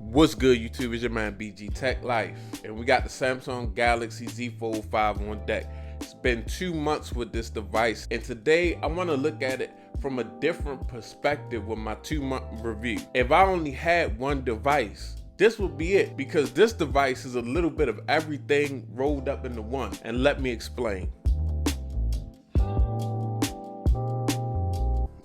What's good, YouTube? It's your man BG Tech Life, and we got the Samsung Galaxy Z Fold 5 on deck. It's been 2 months with this device, and today I want to look at it from a different perspective with my 2-month review. If I only had one device, this would be it, because this device is a little bit of everything rolled up into one, and let me explain.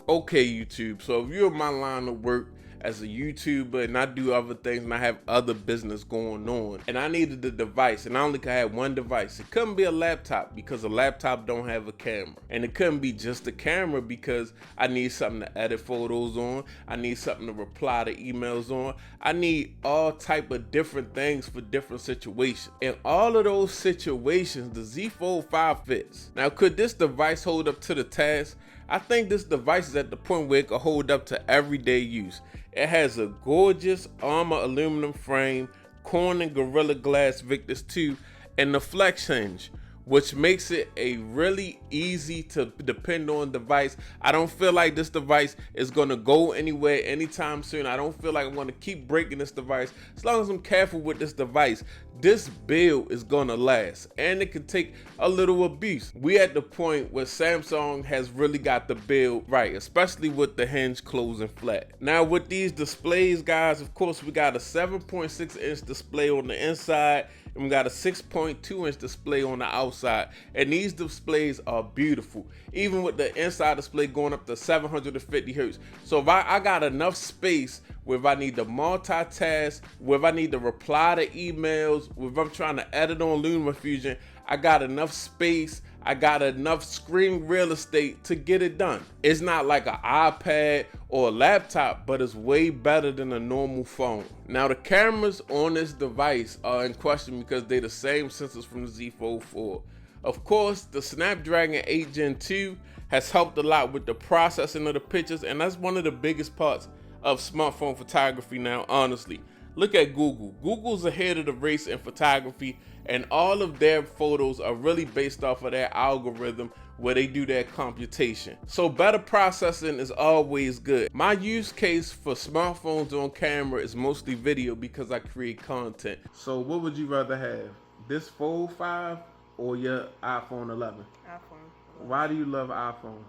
Okay, YouTube, so if you're in my line of work as a YouTuber and I do other things and I have other business going on and I needed a device and I only could have one device, it couldn't be a laptop because a laptop don't have a camera, and it couldn't be just a camera because I need something to edit photos on, I need something to reply to emails on, I need all type of different things for different situations. In all of those situations, the Z Fold 5 fits. Now, could this device hold up to the task? I think this device is at the point where it can hold up to everyday use. It has a gorgeous Armor aluminum frame, Corning Gorilla Glass Victus 2, and the flex hinge, which makes it a really easy to depend on device. I don't feel like this device is gonna go anywhere anytime soon. I don't feel like I'm gonna keep breaking this device. As long as I'm careful with this device, this build is gonna last, and it can take a little abuse. We at the point where Samsung has really got the build right, especially with the hinge closing flat. Now with these displays, guys, of course we got a 7.6-inch display on the inside, and we got a 6.2-inch display on the outside, and these displays are beautiful, even with the inside display going up to 750 hertz. So if I got enough space where if I need to multitask, where if I need to reply to emails, where if I'm trying to edit on LumaFusion, I got enough space, I got enough screen real estate to get it done. It's not like an iPad or a laptop, but it's way better than a normal phone. Now the cameras on this device are in question because they're the same sensors from the Z Fold 4. Of course, the Snapdragon 8 Gen 2 has helped a lot with the processing of the pictures, and that's one of the biggest parts of smartphone photography now, honestly. Look at Google. Google's ahead of the race in photography, and all of their photos are really based off of their algorithm where they do their computation. So better processing is always good. My use case for smartphones on camera is mostly video because I create content. So what would you rather have? This Fold 5 or your iPhone 11? iPhone. Why do you love iPhone?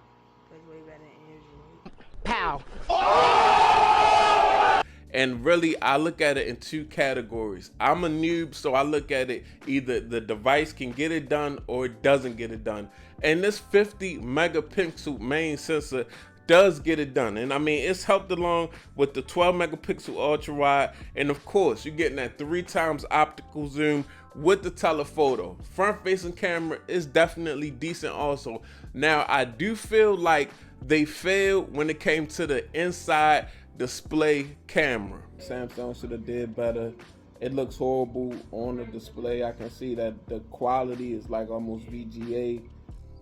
It's way better than Android. Pow! And really, I look at it in two categories. I'm a noob, so I look at it either the device can get it done or it doesn't get it done. And this 50 megapixel main sensor does get it done. And I mean, it's helped along with the 12 megapixel ultra wide. And of course, you're getting that 3 times optical zoom with the telephoto. Front facing camera is definitely decent also. Now, I do feel like they failed when it came to the inside display camera. Samsung should have did better. It looks horrible on the display. I can see that the quality is like almost VGA.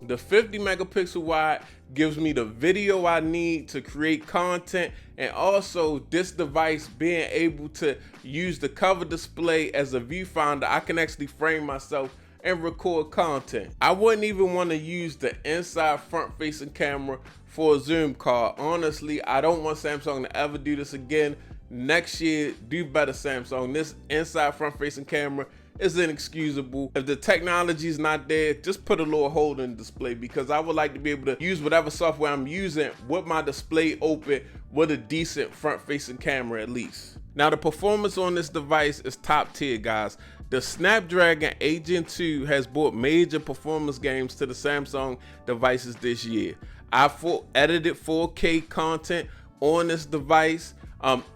The 50 megapixel wide gives me the video I need to create content, and also this device being able to use the cover display as a viewfinder, I can actually frame myself and record content. I wouldn't even want to use the inside front facing camera for a zoom call. Honestly, I don't want Samsung to ever do this again. Next year, do better, Samsung. This inside front facing camera is inexcusable. If the technology is not there, just put a little hole in the display, because I would like to be able to use whatever software I'm using with my display open with a decent front facing camera at least. Now the performance on this device is top tier, guys. The Snapdragon 8 Gen 2 has brought major performance gains to the Samsung devices this year. I edited 4K content on this device.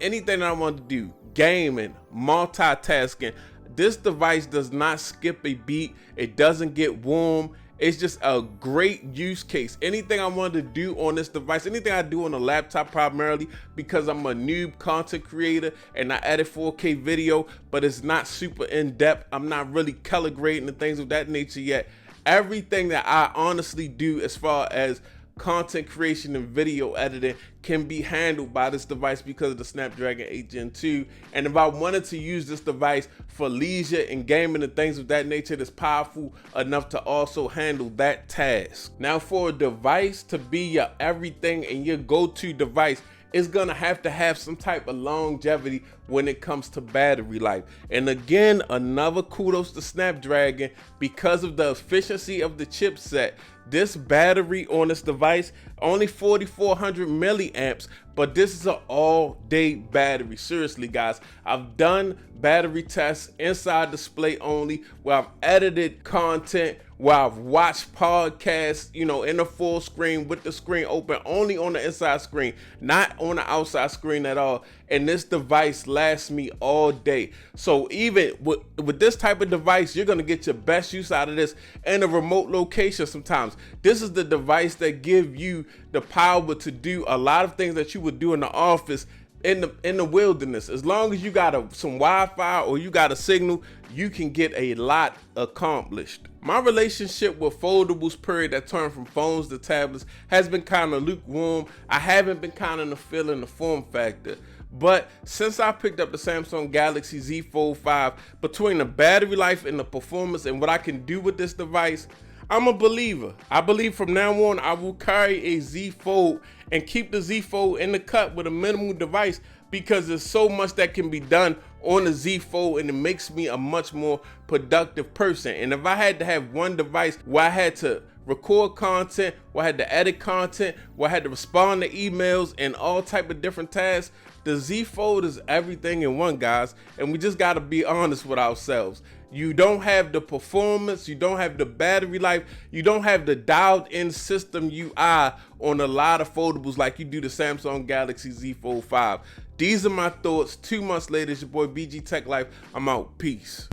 Anything that I want to do, gaming, multitasking, this device does not skip a beat. It doesn't get warm. It's just a great use case. Anything I want to do on this device, anything I do on a laptop primarily, because I'm a noob content creator and I edit 4K video, but it's not super in-depth. I'm not really color grading and things of that nature yet. Everything that I honestly do as far as content creation and video editing can be handled by this device because of the Snapdragon 8 Gen 2. And if I wanted to use this device for leisure and gaming and things of that nature, it's powerful enough to also handle that task. Now, for a device to be your everything and your go-to device, is gonna have to have some type of longevity when it comes to battery life. And again, another kudos to Snapdragon because of the efficiency of the chipset. This battery on this device, only 4,400 milliamps, but this is an all-day battery. Seriously, guys, I've done battery tests inside display only, where I've edited content, where I've watched podcasts, you know, in the full screen with the screen open, only on the inside screen, not on the outside screen at all. And this device lasts me all day. So even with this type of device, you're gonna get your best use out of this in a remote location sometimes. This is the device that gives you the power to do a lot of things that you would do in the office in the wilderness. As long as you got some Wi-Fi or you got a signal, you can get a lot accomplished. My relationship with foldables, period, that turn from phones to tablets has been kind of lukewarm. I haven't been kind of feeling the form factor. But since I picked up the Samsung Galaxy Z Fold 5, between the battery life and the performance and what I can do with this device, I'm a believer. I believe from now on, I will carry a Z Fold and keep the Z Fold in the cut with a minimal device, because there's so much that can be done on the Z Fold and it makes me a much more productive person. And if I had to have one device where I had to record content, where I had to edit content, where I had to respond to emails and all type of different tasks, the Z Fold is everything in one, guys. And we just gotta be honest with ourselves. You don't have the performance, you don't have the battery life, you don't have the dialed in system UI on a lot of foldables like you do the Samsung Galaxy Z Fold 5. These are my thoughts. 2 months later, it's your boy BG Tech Life. I'm out. Peace.